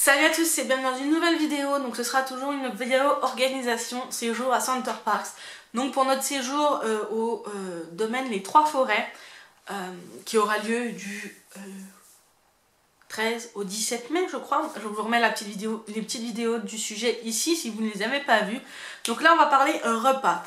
Salut à tous et bienvenue dans une nouvelle vidéo. Donc ce sera toujours une vidéo organisation séjour à Center Parcs. Donc pour notre séjour au domaine Les Trois Forêts qui aura lieu du 13 au 17 mai je crois. Je vous remets les petites vidéos du sujet ici si vous ne les avez pas vues. Donc là on va parler repas.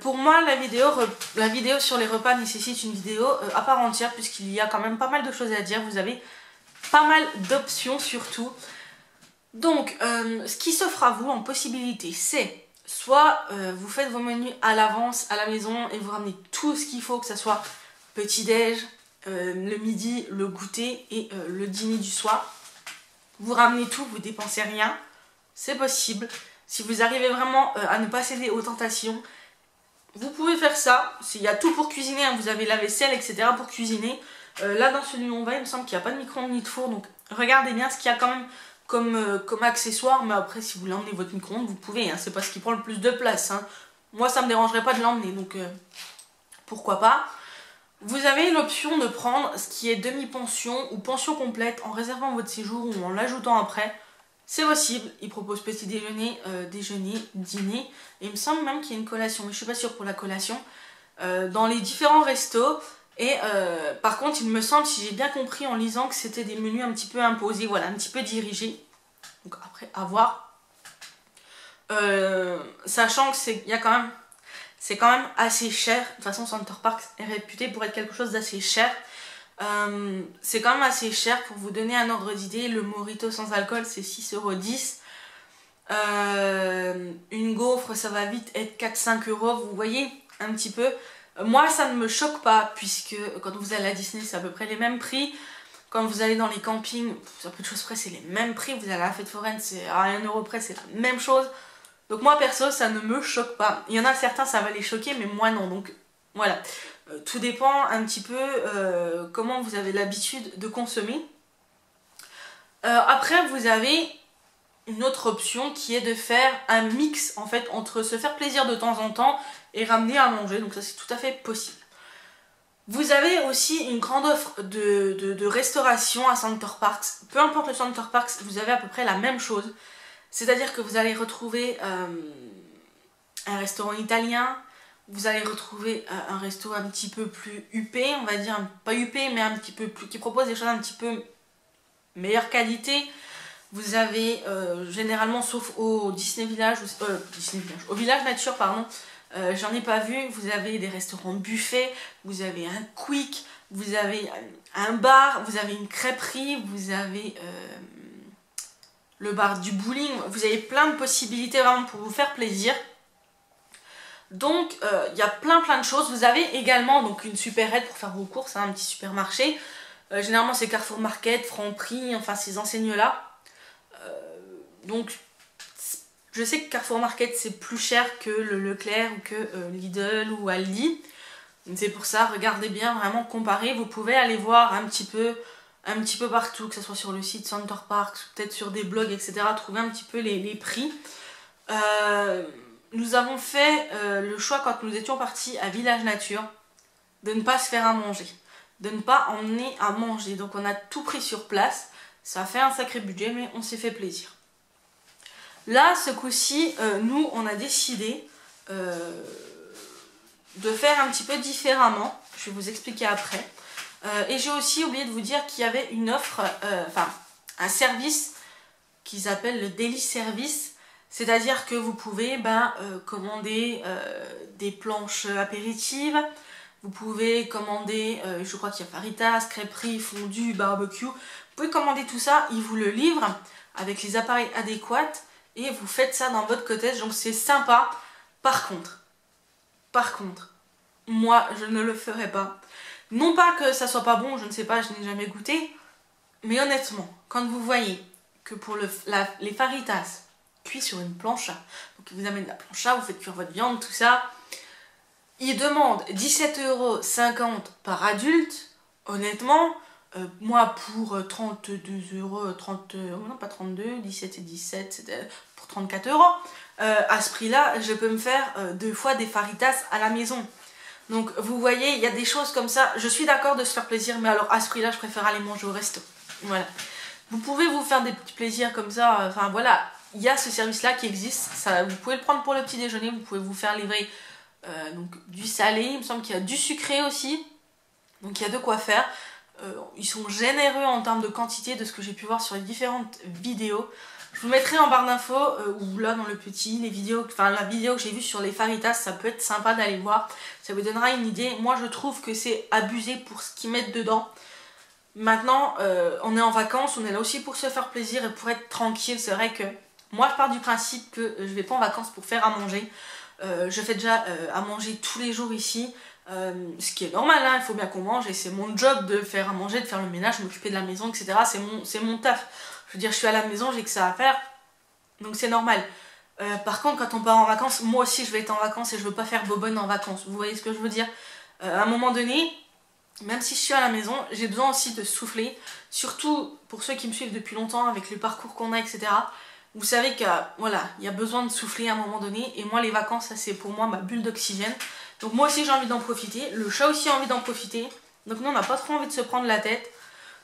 Pour moi la vidéo sur les repas nécessite une vidéo à part entière puisqu'il y a quand même pas mal de choses à dire. Vous avez pas mal d'options surtout. Donc ce qui s'offre à vous en possibilité, c'est soit vous faites vos menus à l'avance à la maison et vous ramenez tout ce qu'il faut, que ce soit petit-déj, le midi, le goûter et le dîner du soir. Vous ramenez tout, vous dépensez rien, c'est possible. Si vous arrivez vraiment à ne pas céder aux tentations, vous pouvez faire ça. Il y a tout pour cuisiner, hein. Vous avez la vaisselle, etc. pour cuisiner. Là dans celui où on va, il me semble qu'il n'y a pas de micro-ondes ni de four, donc regardez bien ce qu'il y a quand même comme accessoire. Mais après si vous voulez emmener votre micro-ondes, vous pouvez, hein. C'est pas ce qui prend le plus de place, hein. Moi ça me dérangerait pas de l'emmener, donc pourquoi pas. Vous avez l'option de prendre ce qui est demi-pension ou pension complète en réservant votre séjour ou en l'ajoutant après. C'est possible, ils proposent petit déjeuner, déjeuner, dîner, et il me semble même qu'il y a une collation, mais je suis pas sûre pour la collation, dans les différents restos. Et par contre, il me semble, si j'ai bien compris en lisant, que c'était des menus un petit peu imposés, voilà, un petit peu dirigés. Donc après, à voir. Sachant que c'est quand même assez cher. De toute façon, Center Parcs est réputé pour être quelque chose d'assez cher. C'est quand même assez cher. Pour vous donner un ordre d'idée, le Mojito sans alcool, c'est 6,10 €. Une gaufre, ça va vite être 4-5 €. Vous voyez un petit peu. Moi ça ne me choque pas puisque quand vous allez à Disney c'est à peu près les mêmes prix. Quand vous allez dans les campings, à peu de choses près c'est les mêmes prix. Vous allez à la fête foraine, c'est à 1 € près, c'est la même chose. Donc moi perso ça ne me choque pas. Il y en a certains ça va les choquer mais moi non. Donc voilà, tout dépend un petit peu comment vous avez l'habitude de consommer. Après vous avez une autre option qui est de faire un mix en fait entre se faire plaisir de temps en temps et ramener à manger, donc ça c'est tout à fait possible. Vous avez aussi une grande offre de restauration à Center Parcs. Peu importe le Center Parcs, vous avez à peu près la même chose. C'est-à-dire que vous allez retrouver un restaurant italien, vous allez retrouver un resto un petit peu plus huppé, on va dire, pas huppé mais un petit peu plus, qui propose des choses un petit peu meilleure qualité. Vous avez généralement, sauf au Disney Village, au Village Nature, pardon, j'en ai pas vu, vous avez des restaurants buffets, vous avez un quick, vous avez un bar, vous avez une crêperie, vous avez le bar du bowling, vous avez plein de possibilités vraiment pour vous faire plaisir. Donc il y a plein de choses. Vous avez également donc une supérette pour faire vos courses, hein, un petit supermarché. Généralement c'est Carrefour Market, Franprix, enfin ces enseignes là. Donc je sais que Carrefour Market c'est plus cher que le Leclerc ou que Lidl ou Aldi. C'est pour ça, regardez bien, vraiment comparer. Vous pouvez aller voir un petit peu partout, que ce soit sur le site Center Parcs, peut-être sur des blogs, etc. Trouver un petit peu les prix. Nous avons fait le choix quand nous étions partis à Village Nature de ne pas se faire à manger, de ne pas emmener à manger. Donc on a tout pris sur place. Ça a fait un sacré budget mais on s'est fait plaisir. Là, ce coup-ci, nous, on a décidé de faire un petit peu différemment. Je vais vous expliquer après. Et j'ai aussi oublié de vous dire qu'il y avait une offre, un service qu'ils appellent le Daily Service. C'est-à-dire que vous pouvez commander des planches apéritives. Vous pouvez commander, je crois qu'il y a faritas, crêperie, fondue, barbecue. Vous pouvez commander tout ça, ils vous le livrent avec les appareils adéquats. Et vous faites ça dans votre cottage, donc c'est sympa. Par contre, moi je ne le ferai pas. Non pas que ça soit pas bon, je ne sais pas, je n'ai jamais goûté. Mais honnêtement, quand vous voyez que pour les faritas cuits sur une plancha, donc ils vous amènent la plancha, vous faites cuire votre viande, tout ça. Ils demandent 17,50 € par adulte. Honnêtement, moi pour 32 €, non pas 32, 17 et 17, c'était pour 34 €. À ce prix-là, je peux me faire 2 fois des faritas à la maison. Donc vous voyez, il y a des choses comme ça. Je suis d'accord de se faire plaisir, mais alors à ce prix-là, je préfère aller manger au resto. Voilà. Vous pouvez vous faire des petits plaisirs comme ça, enfin voilà, il y a ce service-là qui existe, ça, vous pouvez le prendre pour le petit déjeuner, vous pouvez vous faire livrer donc, du salé, il me semble qu'il y a du sucré aussi, donc il y a de quoi faire. Ils sont généreux en termes de quantité de ce que j'ai pu voir sur les différentes vidéos. Je vous mettrai en barre d'infos ou là dans le petit, les vidéos, enfin la vidéo que j'ai vue sur les faritas, ça peut être sympa d'aller voir, ça vous donnera une idée. Moi je trouve que c'est abusé pour ce qu'ils mettent dedans. Maintenant, on est en vacances, on est là aussi pour se faire plaisir et pour être tranquille. C'est vrai que moi je pars du principe que je vais pas en vacances pour faire à manger. Je fais déjà à manger tous les jours ici, ce qui est normal, hein, il faut bien qu'on mange et c'est mon job de faire à manger, de faire le ménage, m'occuper de la maison, etc. C'est mon taf. Je veux dire, je suis à la maison, j'ai que ça à faire, donc c'est normal. Par contre, quand on part en vacances, moi aussi je vais être en vacances et je veux pas faire bobonne en vacances. Vous voyez ce que je veux dire? À un moment donné, même si je suis à la maison, j'ai besoin aussi de souffler. Surtout pour ceux qui me suivent depuis longtemps avec le parcours qu'on a, etc. Vous savez que voilà, il y a besoin de souffler à un moment donné. Et moi, les vacances, ça c'est pour moi ma bulle d'oxygène. Donc moi aussi j'ai envie d'en profiter. Le chat aussi a envie d'en profiter. Donc nous on n'a pas trop envie de se prendre la tête.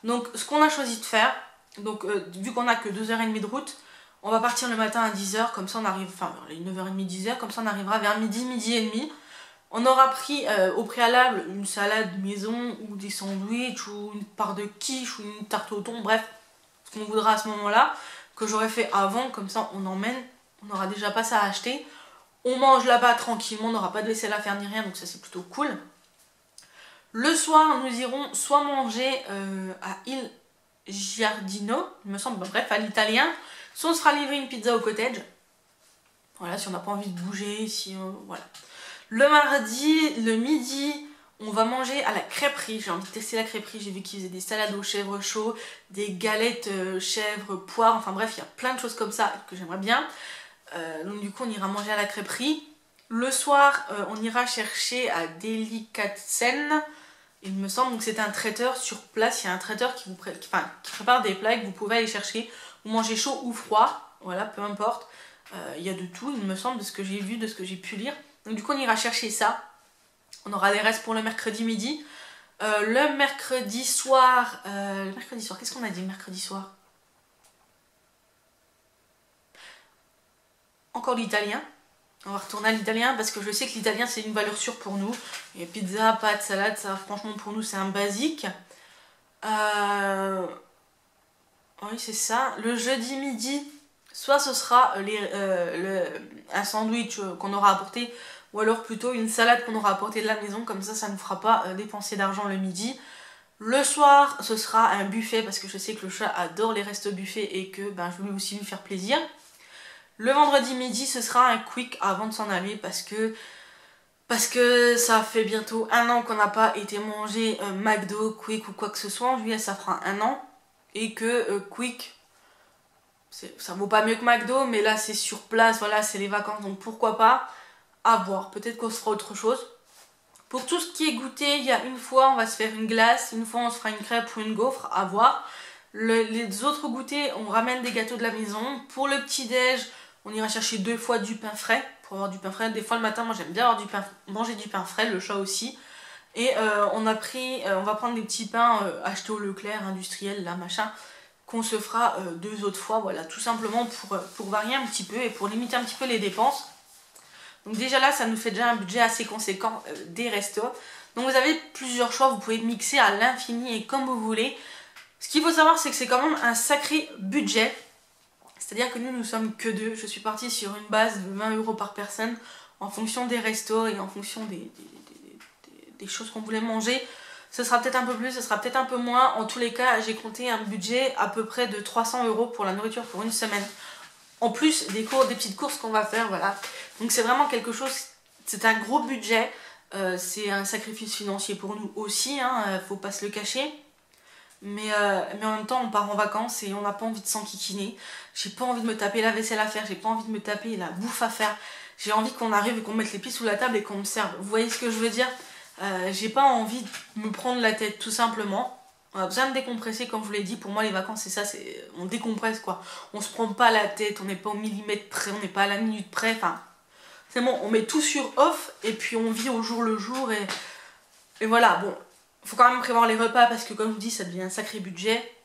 Donc ce qu'on a choisi de faire, donc vu qu'on a que 2h30 de route, on va partir le matin à 10h, comme ça on arrive, enfin les 9h30, 10h, comme ça on arrivera vers midi, midi et demi. On aura pris au préalable une salade maison ou des sandwichs ou une part de quiche ou une tarte au thon, bref, ce qu'on voudra à ce moment-là, que j'aurais fait avant, comme ça on emmène, on n'aura déjà pas ça à acheter. On mange là-bas tranquillement, on n'aura pas de vaisselle à faire ni rien, donc ça c'est plutôt cool. Le soir, nous irons soit manger à Il Giardino, il me semble, bref, à l'italien, soit on se fera livrer une pizza au cottage. Voilà, si on n'a pas envie de bouger, si voilà. Le mardi, le midi, on va manger à la crêperie. J'ai envie de tester la crêperie. J'ai vu qu'ils faisaient des salades aux chèvres chauds, des galettes chèvres, poires. Enfin bref, il y a plein de choses comme ça que j'aimerais bien. Donc du coup, on ira manger à la crêperie. Le soir, on ira chercher à Delicatessen. Il me semble que c'est un traiteur sur place. Il y a un traiteur qui prépare des plats que vous pouvez aller chercher. Vous mangez chaud ou froid. Voilà, peu importe. Il y a de tout, il me semble, de ce que j'ai vu, de ce que j'ai pu lire. Donc du coup on ira chercher ça. On aura les restes pour le mercredi midi. Le mercredi soir, qu'est-ce qu'on a dit le mercredi soir? Encore l'italien. On va retourner à l'italien parce que je sais que l'italien c'est une valeur sûre pour nous. Et pizza, pâtes, salade, ça franchement pour nous c'est un basique. Oui c'est ça. Le jeudi midi, soit ce sera un sandwich qu'on aura apporté, ou alors plutôt une salade qu'on aura apportée de la maison, comme ça ne nous fera pas dépenser d'argent le midi. Le soir ce sera un buffet parce que je sais que le chat adore les restos buffets et que je voulais aussi lui faire plaisir. Le vendredi midi ce sera un quick avant de s'en aller parce que ça fait bientôt 1 an qu'on n'a pas été manger McDo, Quick ou quoi que ce soit. En juillet ça fera 1 an et que Quick ça vaut pas mieux que McDo, mais là c'est sur place, voilà, c'est les vacances, donc pourquoi pas, à voir, peut-être qu'on se fera autre chose. Pour tout ce qui est goûter, il y a une fois on va se faire une glace, une fois on se fera une crêpe ou une gaufre, à voir. Les autres goûters, on ramène des gâteaux de la maison. Pour le petit déj, on ira chercher 2 fois du pain frais, pour avoir du pain frais. Des fois le matin, moi j'aime bien avoir manger du pain frais, le chat aussi. Et on va prendre des petits pains achetés au Leclerc, industriel, là, machin, qu'on se fera 2 autres fois, voilà, tout simplement pour varier un petit peu et pour limiter un petit peu les dépenses. Donc déjà là, ça nous fait déjà un budget assez conséquent des restos. Donc vous avez plusieurs choix, vous pouvez mixer à l'infini et comme vous voulez. Ce qu'il faut savoir, c'est que c'est quand même un sacré budget. C'est-à-dire que nous sommes que 2. Je suis partie sur une base de 20 € par personne en fonction des restos et en fonction des choses qu'on voulait manger. Ce sera peut-être un peu plus, ce sera peut-être un peu moins. En tous les cas, j'ai compté un budget à peu près de 300 € pour la nourriture pour une semaine. En plus des petites courses qu'on va faire, voilà. Donc c'est vraiment quelque chose, c'est un gros budget. C'est un sacrifice financier pour nous aussi, hein, faut pas se le cacher. Mais en même temps, on part en vacances et on n'a pas envie de s'enquiquiner. J'ai pas envie de me taper la vaisselle à faire, j'ai pas envie de me taper la bouffe à faire. J'ai envie qu'on arrive et qu'on mette les pieds sous la table et qu'on me serve. Vous voyez ce que je veux dire? J'ai pas envie de me prendre la tête, tout simplement. On a besoin de décompresser, comme je vous l'ai dit. Pour moi, les vacances, c'est ça, on décompresse, quoi. On se prend pas la tête, on n'est pas au millimètre près, on n'est pas à la minute près. Enfin, c'est bon, on met tout sur off et puis on vit au jour le jour. Et voilà, bon, faut quand même prévoir les repas parce que, comme je vous dis, ça devient un sacré budget.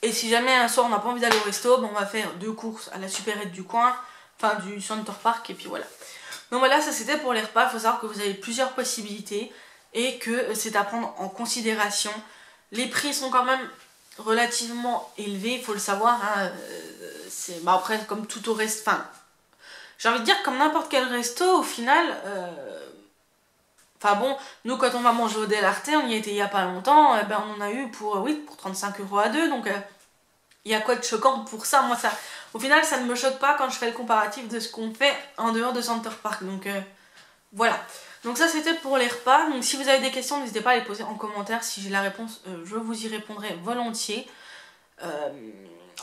Et si jamais un soir on n'a pas envie d'aller au resto, on va faire 2 courses à la supérette du coin, enfin du Center Park, et puis voilà. Donc voilà, ça c'était pour les repas. Il faut savoir que vous avez plusieurs possibilités et que c'est à prendre en considération. Les prix sont quand même relativement élevés, il faut le savoir. Hein. Bah après, comme tout au resto, enfin, j'ai envie de dire comme n'importe quel resto, au final. Enfin bon, nous quand on va manger au Del Arte, on y était il y a pas longtemps, ben on en a eu pour, oui, pour 35 € à deux, donc il y a quoi de choquant pour ça? Moi, ça, au final, ça ne me choque pas quand je fais le comparatif de ce qu'on fait en dehors de Center Park, donc voilà. Donc ça c'était pour les repas. Donc si vous avez des questions, n'hésitez pas à les poser en commentaire. Si j'ai la réponse, je vous y répondrai volontiers.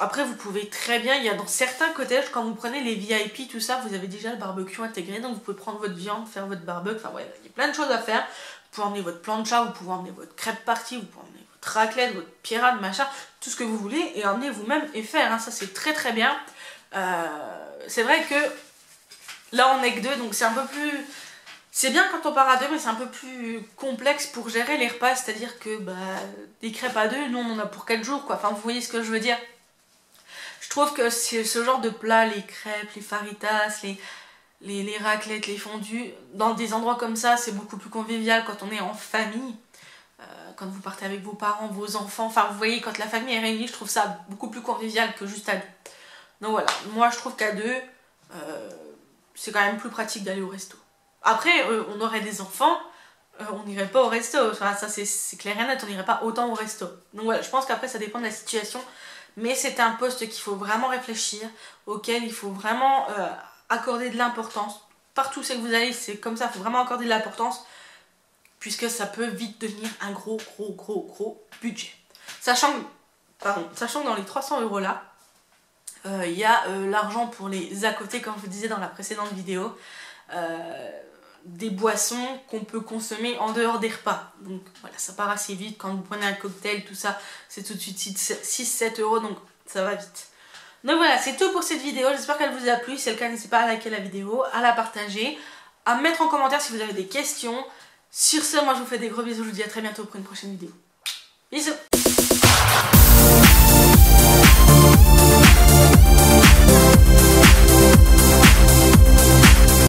Après vous pouvez très bien, il y a dans certains cottages, quand vous prenez les VIP, tout ça, vous avez déjà le barbecue intégré. Donc vous pouvez prendre votre viande, faire votre barbecue, enfin ouais, il y a plein de choses à faire. Vous pouvez emmener votre plancha, vous pouvez emmener votre crêpe party, vous pouvez emmener votre raclette, votre pirate, machin, tout ce que vous voulez, et emmener vous-même et faire, hein. Ça c'est très très bien. C'est vrai que là on est que deux, donc c'est un peu plus... C'est bien quand on part à deux, mais c'est un peu plus complexe pour gérer les repas, c'est-à-dire que bah, des crêpes à deux, nous on en a pour 4 jours quoi, enfin vous voyez ce que je veux dire. Je trouve que c'est ce genre de plats, les crêpes, les faritas, les raclettes, les fondus, dans des endroits comme ça, c'est beaucoup plus convivial quand on est en famille. Quand vous partez avec vos parents, vos enfants, enfin vous voyez, quand la famille est réunie, je trouve ça beaucoup plus convivial que juste à deux. Donc voilà, moi je trouve qu'à deux, c'est quand même plus pratique d'aller au resto. Après, on aurait des enfants, on n'irait pas au resto, enfin, ça c'est clair et net, on n'irait pas autant au resto. Donc voilà, je pense qu'après ça dépend de la situation, mais c'est un poste qu'il faut vraiment réfléchir, auquel il faut vraiment accorder de l'importance. Partout où c'est que vous allez, c'est comme ça, il faut vraiment accorder de l'importance, puisque ça peut vite devenir un gros budget. Sachant que dans les 300 € là, il y a l'argent pour les à côté, comme je vous disais dans la précédente vidéo, des boissons qu'on peut consommer en dehors des repas. Donc voilà, ça part assez vite. Quand vous prenez un cocktail, tout ça, c'est tout de suite 6-7 €, donc ça va vite. Donc voilà, c'est tout pour cette vidéo. J'espère qu'elle vous a plu. Si c'est le cas, n'hésitez pas à liker la vidéo, à la partager, à mettre en commentaire si vous avez des questions. Sur ce, moi je vous fais des gros bisous. Je vous dis à très bientôt pour une prochaine vidéo. Bisous!